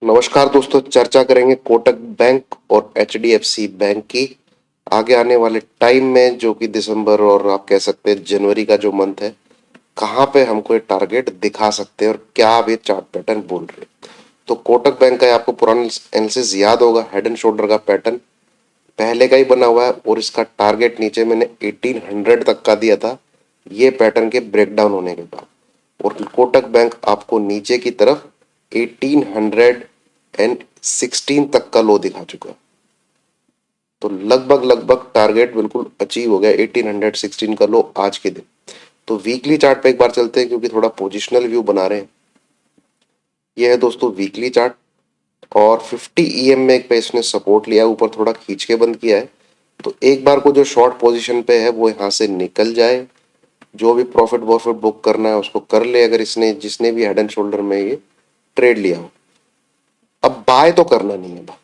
नमस्कार दोस्तों, चर्चा करेंगे कोटक बैंक और एचडीएफसी बैंक की आगे आने वाले टाइम में, जो कि दिसंबर और आप कह सकते हैं जनवरी का जो मंथ है, कहाँ पे हमको ये टारगेट दिखा सकते हैं और क्या आप ये चार्ट पैटर्न बोल रहे हैं। तो कोटक बैंक का आपको पुराना एनालिसिस याद होगा, हेड एंड शोल्डर का पैटर्न पहले का ही बना हुआ है और इसका टारगेट नीचे मैंने 1800 तक का दिया था, ये पैटर्न के ब्रेकडाउन होने के बाद। और कोटक बैंक आपको नीचे की तरफ 1816 तक का लो दिखा चुका है। तो लगभग लगभग टारगेट बिल्कुल अचीव हो गया, 1816 का लो आज के दिन। तो वीकली चार्ट पे एक बार चलते हैं, क्योंकि थोड़ा पोजिशनल व्यू बना रहे हैं। ये है दोस्तों वीकली चार्ट, और 50 ईएमए पे इसने सपोर्ट लिया, ऊपर थोड़ा खींच के बंद किया है। तो एक बार को जो शॉर्ट पोजीशन पे है वो यहाँ से निकल जाए, जो भी प्रॉफिट वॉफिट बुक करना है उसको कर ले, अगर इसने जिसने भी हेड एंड शोल्डर में ये ट्रेड लिया हो। अब बाय तो करना नहीं है भाई,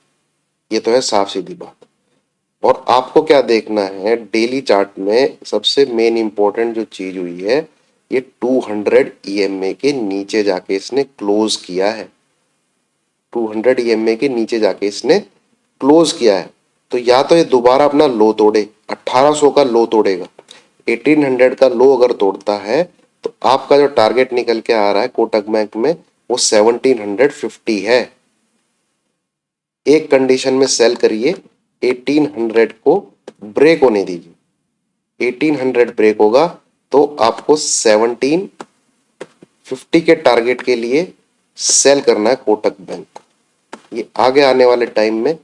ये तो है साफ सीधी बात। और आपको क्या देखना है, डेली चार्ट में सबसे मेन इंपॉर्टेंट जो चीज हुई है, ये 200 ईएमए के नीचे जाके इसने क्लोज किया है। 200 ईएमए के नीचे जाके इसने क्लोज किया है। तो या तो ये दोबारा अपना लो तोड़े, 1800 का लो तोड़ेगा। 1800 का लो अगर तोड़ता है तो आपका जो टारगेट निकल के आ रहा है कोटक बैंक में, वो 1750 है। एक कंडीशन में सेल करिए, 1800 को ब्रेक होने दीजिए। 1800 ब्रेक होगा तो आपको 1750 के टारगेट के लिए सेल करना है कोटक बैंक को। ये आगे आने वाले टाइम में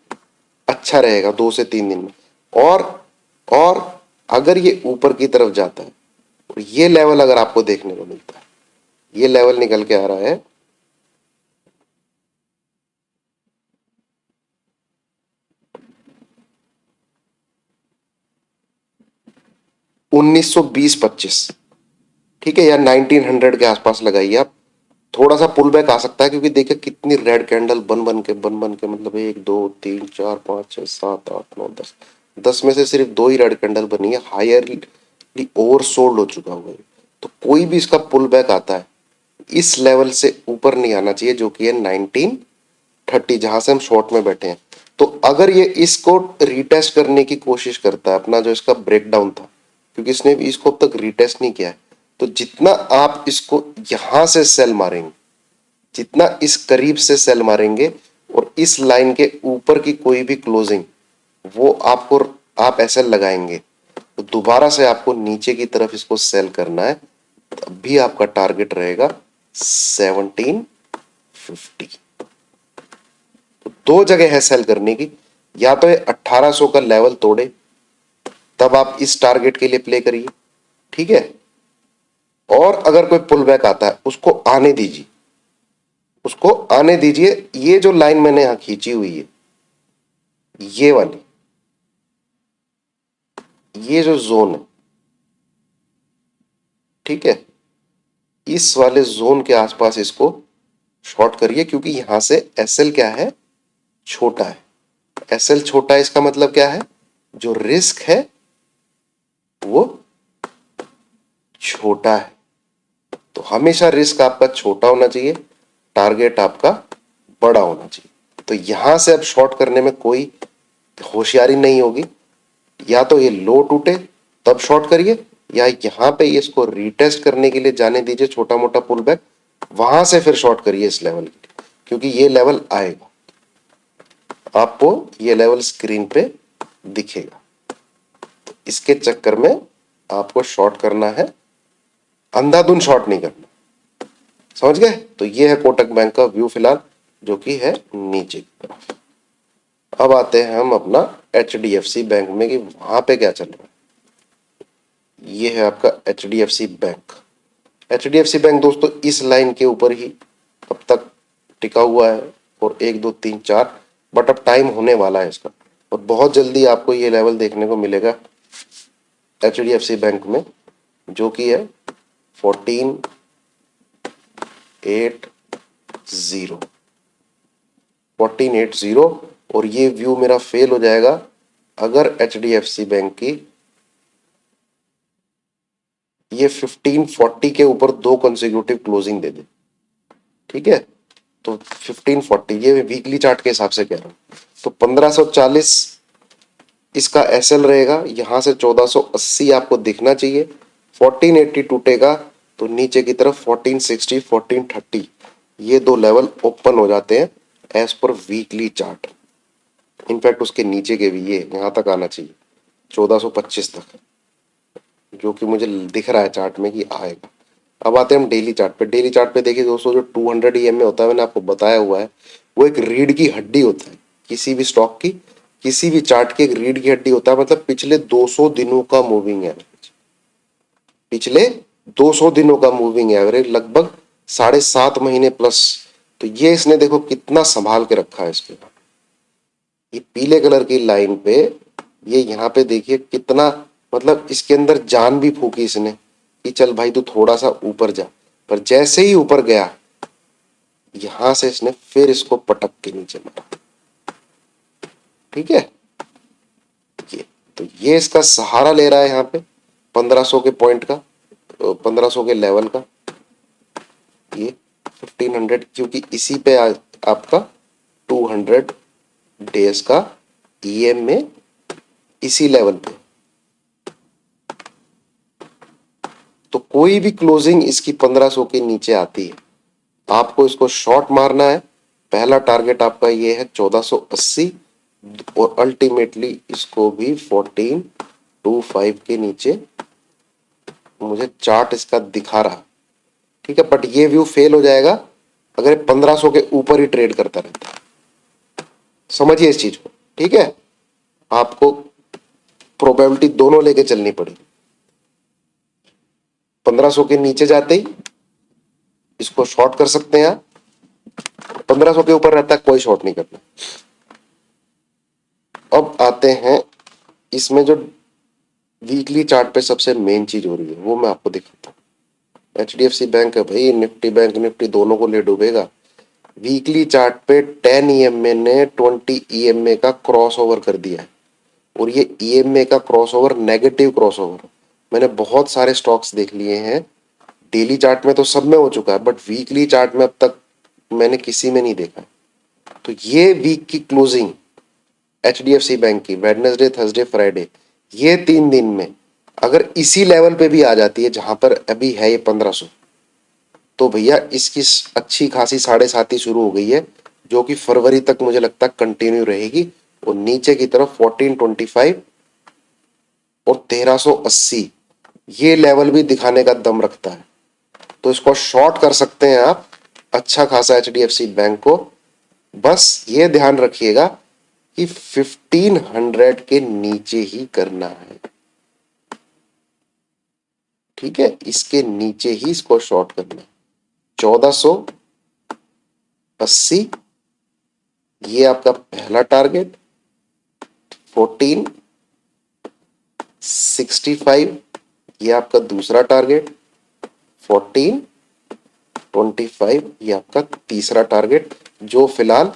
अच्छा रहेगा, 2 से 3 दिन में। और अगर ये ऊपर की तरफ जाता है, और ये लेवल अगर आपको देखने को मिलता है, ये लेवल निकल के आ रहा है 1920-25, ठीक है, या 1900 के आसपास लगाइए आप। थोड़ा सा पुल बैक आ सकता है, क्योंकि देखिए कितनी रेड कैंडल बन बन के मतलब 1 2 3 4 5 6 7 8 9 10, 10 में से सिर्फ 2 ही रेड कैंडल बनी है, हायरली ओवर सोल्ड हो चुका हुआ है। तो कोई भी इसका पुल बैक आता है, इस लेवल से ऊपर नहीं आना चाहिए, जो कि है 1930, जहां से हम शॉर्ट में बैठे हैं। तो अगर ये इसको रीटेस्ट करने की कोशिश करता है, अपना जो इसका ब्रेकडाउन था, क्योंकि इसने भी इसको अब तक रीटेस्ट नहीं किया है, तो जितना आप इसको यहां से सेल मारेंगे, जितना इस करीब से सेल मारेंगे, और इस लाइन के ऊपर की कोई भी क्लोजिंग, वो आपको आप ऐसे लगाएंगे, तो दोबारा से आपको नीचे की तरफ इसको सेल करना है। तब भी आपका टारगेट रहेगा 1750। तो दो जगह है सेल करने की, या तो ये 1800 का लेवल तोड़े, तब आप इस टारगेट के लिए प्ले करिए, ठीक है। और अगर कोई पुल बैक आता है, उसको आने दीजिए, उसको आने दीजिए। ये जो लाइन मैंने यहां खींची हुई है, ये वाली, ये जो जोन है, ठीक है, इस वाले जोन के आसपास इसको शॉर्ट करिए, क्योंकि यहां से एसएल क्या है, छोटा है। एसएल छोटा है, इसका मतलब क्या है, जो रिस्क है वो छोटा है। तो हमेशा रिस्क आपका छोटा होना चाहिए, टारगेट आपका बड़ा होना चाहिए। तो यहां से अब शॉर्ट करने में कोई होशियारी नहीं होगी, या तो ये लो टूटे तब शॉर्ट करिए, या यहां पे इसको रीटेस्ट करने के लिए जाने दीजिए, छोटा मोटा पुल बैक, वहां से फिर शॉर्ट करिए इस लेवल के लिए, क्योंकि ये लेवल आएगा, आपको ये लेवल स्क्रीन पे दिखेगा। तो इसके चक्कर में आपको शॉर्ट करना है, अंधाधुन शॉर्ट नहीं करना। समझ गए? तो ये है कोटक बैंक का व्यू फिलहाल, जो कि है नीचे की तरफ। अब आते हैं हम अपना एचडीएफसी बैंक में, कि वहां पे क्या चल रहा है। ये है आपका एचडीएफसी बैंक। एचडीएफसी बैंक दोस्तों इस लाइन के ऊपर ही अब तक टिका हुआ है, और 1 2 3 4, बट अब टाइम होने वाला है इसका, और बहुत जल्दी आपको ये लेवल देखने को मिलेगा एचडीएफसी बैंक में, जो कि है 1480, 1480। और ये व्यू मेरा फेल हो जाएगा अगर एचडीएफसी बैंक की ये 1540 के ऊपर 2 कंसेक्यूटिव क्लोजिंग दे दे, ठीक है। तो 1540, ये वीकली चार्ट के हिसाब से कह रहा हूँ। तो 1540 इसका एसएल रहेगा, यहां से 1480 आपको दिखना चाहिए। 1480 टूटेगा तो नीचे की तरफ 1460 1430 ये दो लेवल ओपन हो जाते हैं as per weekly chart. In fact उसके नीचे के भी ये यहां तक आना चाहिए 1425 तक, जो कि मुझे दिख रहा है चार्ट में कि आएगा। अब आते हैं हम डेली चार्ट पे। डेली चार्ट पे देखिए दोस्तों, जो 200 ईएमए होता है, मैंने आपको बताया हुआ है, वो एक रीढ़ की हड्डी होता है किसी भी स्टॉक की, किसी भी चार्ट की एक रीढ़ की हड्डी होता है। मतलब पिछले 200 दिनों का मूविंग एवरेज, पिछले 200 दिनों का मूविंग एवरेज लगभग 7.5 महीने प्लस। तो ये इसने देखो कितना संभाल के रखा है इसके। ये पीले कलर की लाइन पे, ये यहाँ पे देखिए कितना, मतलब इसके अंदर जान भी फूकी इसने कि चल भाई तू थोड़ा सा ऊपर जा। पर जैसे ही ऊपर गया, यहां से इसने फिर इसको पटक के नीचे मारा। ठीक है, ये तो ये इसका सहारा ले रहा है यहाँ पे 1500 के पॉइंट का, 1500 के लेवल का, ये 1500, क्योंकि इसी पे आपका 200 डेज का ईएम में इसी लेवल पे। तो कोई भी क्लोजिंग इसकी 1500 के नीचे आती है, आपको इसको शॉर्ट मारना है। पहला टारगेट आपका ये है 1480, और अल्टीमेटली इसको भी 1425 के नीचे मुझे चार्ट इसका दिखा रहा। ठीक है, बट ये व्यू फेल हो जाएगा अगर 1500 के ऊपर ही ट्रेड करता रहता है। समझिए इस चीज को। ठीक है, आपको प्रोबेबिलिटी दोनों लेके चलनी पड़ेगी। 1500 के नीचे जाते ही इसको शॉर्ट कर सकते हैं आप, 1500 के ऊपर रहता है कोई शॉर्ट नहीं करना। अब आते हैं इसमें जो वीकली चार्ट पे सबसे मेन चीज हो रही है, वो मैं आपको दिखाता हूँ। एचडीएफसी बैंक है भाई, निफ्टी बैंक निफ्टी दोनों को ले डूबेगा। वीकली चार्ट पे 10 ईएमए ने 20 ईएमए का क्रॉस ओवर कर दिया है, और ये ईएमए का cross over negative cross over. मैंने बहुत सारे स्टॉक्स देख लिए हैं, डेली चार्ट में तो सब में हो चुका है, बट वीकली चार्ट में अब तक मैंने किसी में नहीं देखा है। तो ये वीक की क्लोजिंग एचडीएफसी बैंक की वेडनेसडे थर्सडे फ्राइडे, ये 3 दिन में अगर इसी लेवल पे भी आ जाती है जहां पर अभी है ये 1500, तो भैया इसकी अच्छी खासी 7.5 शुरू हो गई है, जो कि फरवरी तक मुझे लगता है कंटिन्यू रहेगी। और नीचे की तरफ 1425 और 1380 ये लेवल भी दिखाने का दम रखता है। तो इसको शॉर्ट कर सकते हैं आप अच्छा खासा एचडीएफसी बैंक को। बस ये ध्यान रखिएगा कि 1500 के नीचे ही करना है। ठीक है, इसके नीचे ही इसको शॉर्ट करना है। 1480 ये आपका पहला टारगेट, 1465 ये आपका दूसरा टारगेट, 1425 ये आपका तीसरा टारगेट, जो फिलहाल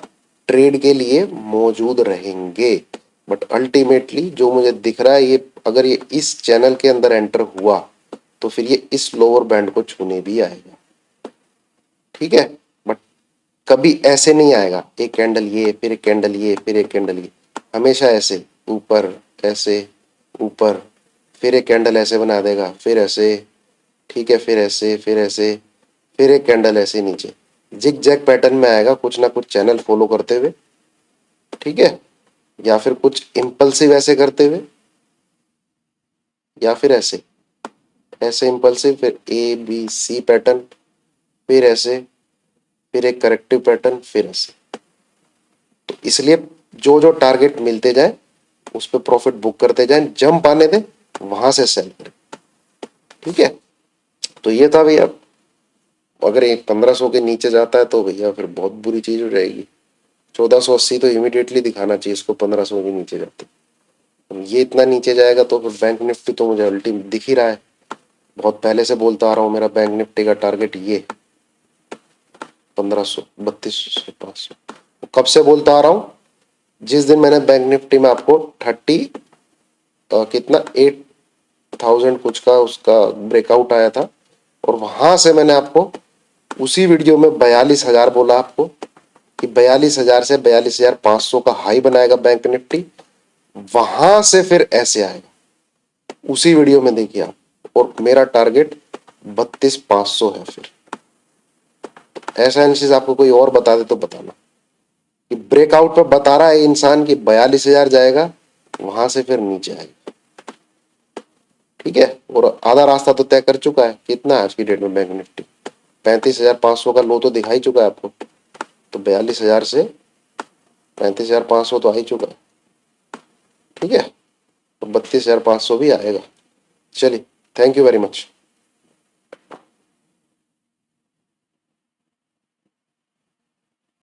ट्रेड के लिए मौजूद रहेंगे। बट अल्टीमेटली जो मुझे दिख रहा है, ये अगर ये इस चैनल के अंदर एंटर हुआ तो फिर ये इस लोअर बैंड को छूने भी आएगा। ठीक है, बट कभी ऐसे नहीं आएगा एक कैंडल ये फिर एक कैंडल ये फिर एक कैंडल ये, हमेशा ऐसे ऊपर ऐसे ऊपर, फिर एक कैंडल ऐसे बना देगा, फिर ऐसे, ठीक है, फिर ऐसे फिर ऐसे, फिर एक कैंडल ऐसे नीचे, जिग जैग पैटर्न में आएगा कुछ ना कुछ चैनल फॉलो करते हुए। ठीक है, या फिर कुछ इंपल्सिव ऐसे करते हुए, या फिर ऐसे ऐसे इंपल्सिव, फिर ए बी सी पैटर्न, फिर ऐसे, फिर एक करेक्टिव पैटर्न, फिर ऐसे। तो इसलिए जो जो टारगेट मिलते जाए उस पर प्रॉफिट बुक करते जाए, जंप आने दें वहां से सेल करें। ठीक है, तो ये था भैया। अगर एक 1500 के नीचे जाता है तो भैया फिर बहुत बुरी चीज हो जाएगी। 1480 तो इमीडिएटली दिखाना चाहिए इसको 1500 के नीचे जाते। ये इतना नीचे जाएगा तो फिर बैंक निफ्टी तो मुझे अल्टीमेट दिख ही रहा है, बहुत पहले से बोलता आ रहा हूँ, मेरा बैंक निफ्टी का टारगेट ये 1500 3200 से 500। कब से बोलता आ रहा हूँ, जिस दिन मैंने बैंक निफ्टी में आपको 30 कितना 8000 कुछ का उसका ब्रेकआउट आया था, और वहां से मैंने आपको उसी वीडियो में 42,000 बोला आपको कि 42,000 से 42,500 का हाई बनाएगा बैंक निफ्टी, वहां से फिर ऐसे आएगा। उसी वीडियो में देखिए आप, और मेरा टारगेट 32,500 है। फिर ऐसा एनालिसिस आपको कोई और बता दे तो बताना कि ब्रेकआउट पे बता रहा है इंसान कि 42,000 जाएगा, वहां से फिर नीचे आएगा। ठीक है, और आधा रास्ता तो तय कर चुका है। कितना है आज की डेट में बैंक निफ्टी? 35,500 का लो तो दिखाई चुका है आपको, तो 42,000 से 35,500 तो आ ही चुका है। ठीक है, तो 32,500 भी आएगा। चलिए, थैंक यू वेरी मच।